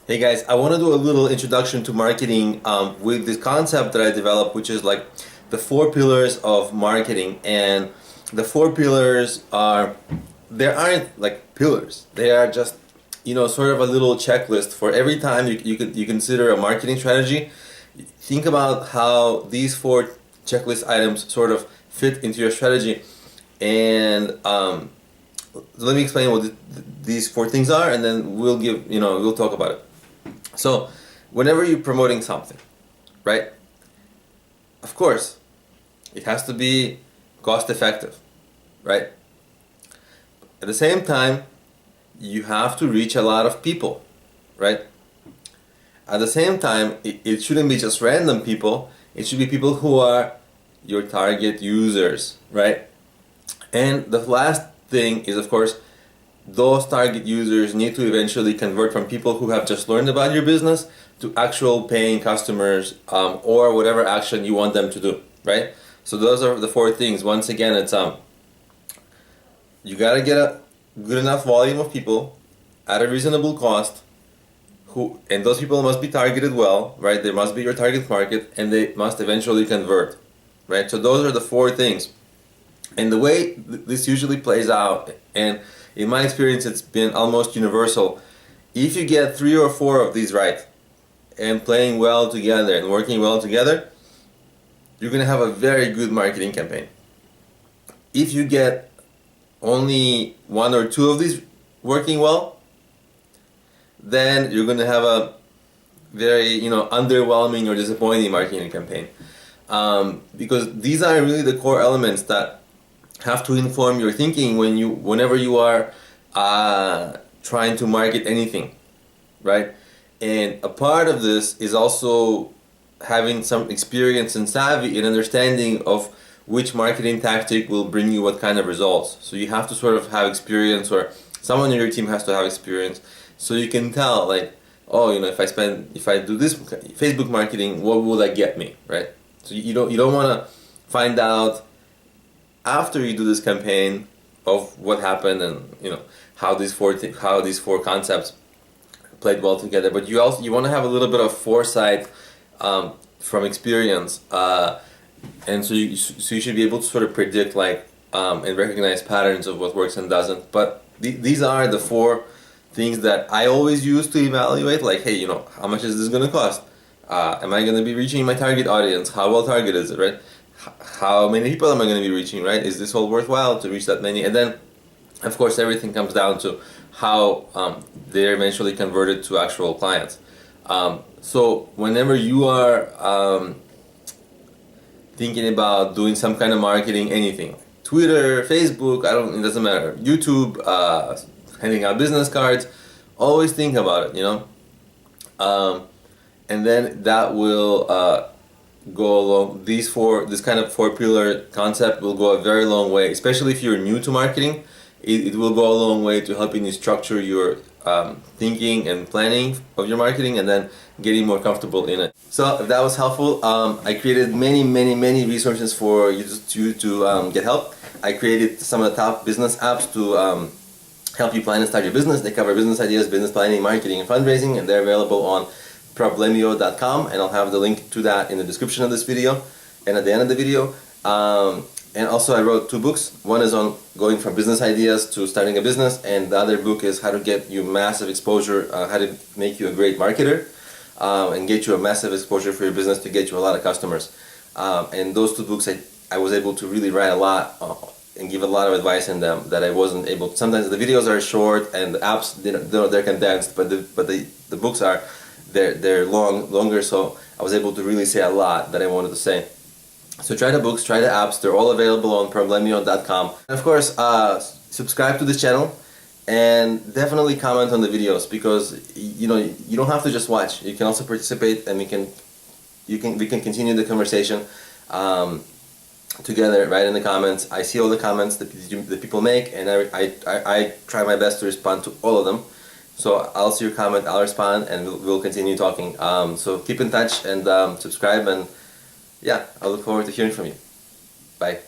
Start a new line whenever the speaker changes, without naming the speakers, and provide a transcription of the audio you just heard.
Hey guys, I want to do a little introduction to marketing with this concept that I developed, which is like the four pillars of marketing. And the four pillars are, there aren't like pillars. They are just, sort of a little checklist for every time you consider a marketing strategy. Think about how these four checklist items sort of fit into your strategy. And let me explain what these four things are, and then we'll talk about it. So, whenever you're promoting something, right? Of course, it has to be cost effective, right? At the same time, you have to reach a lot of people, right? At the same time, it shouldn't be just random people, it should be people who are your target users, right? And the last thing is, of course, those target users need to eventually convert from people who have just learned about your business to actual paying customers, or whatever action you want them to do, right? So those are the four things. Once again, it's you gotta get a good enough volume of people at a reasonable cost, and those people must be targeted well, right? They must be your target market, and they must eventually convert, right? So those are the four things. And the way this usually plays out, and in my experience it's been almost universal, if you get three or four of these right, and playing well together and working well together, you're going to have a very good marketing campaign. If you get only one or two of these working well, then you're going to have a very underwhelming or disappointing marketing campaign, because these are really the core elements that have to inform your thinking whenever you are trying to market anything, right? And a part of this is also having some experience and savvy and understanding of which marketing tactic will bring you what kind of results. So you have to sort of have experience, or someone in your team has to have experience, so you can tell, like, oh, if I do this Facebook marketing, what will that get me, right? So you don't want to find out after you do this campaign of what happened, and how these four concepts played well together. But you want to have a little bit of foresight from experience, and so you should be able to sort of predict, like, and recognize patterns of what works and doesn't. But these are the four things that I always use to evaluate, like, hey, how much is this going to cost? Am I going to be reaching my target audience? How well targeted is it, right? How many people am I going to be reaching, right? Is this all worthwhile to reach that many? And then, of course, everything comes down to how they're eventually converted to actual clients. So whenever you are thinking about doing some kind of marketing, anything, Twitter, Facebook, it doesn't matter, YouTube, handing out business cards, always think about it, and then that will go along. This kind of four pillar concept will go a very long way, especially if you're new to marketing. It will go a long way to helping you structure your thinking and planning of your marketing, and then getting more comfortable in it. So if that was helpful, I created many resources for you to get help. I created some of the top business apps to help you plan and start your business. They cover business ideas, business planning, marketing, and fundraising, and they're available on problemio.com, and I'll have the link to that in the description of this video and at the end of the video. And also, I wrote two books. One is on going from business ideas to starting a business, and the other book is how to get you massive exposure, how to make you a great marketer, and get you a massive exposure for your business to get you a lot of customers. And those two books, I was able to really write a lot and give a lot of advice in them that I wasn't able to. Sometimes the videos are short and the apps, they're condensed, but the books are they're longer, so I was able to really say a lot that I wanted to say. So try the books, try the apps. They're all available on problemio.com. And of course, subscribe to this channel, and definitely comment on the videos, because you don't have to just watch. You can also participate, and we can continue the conversation together, right, in the comments. I see all the comments that people make, and I try my best to respond to all of them. So I'll see your comment, I'll respond, and we'll continue talking. So keep in touch and subscribe, and yeah, I look forward to hearing from you. Bye.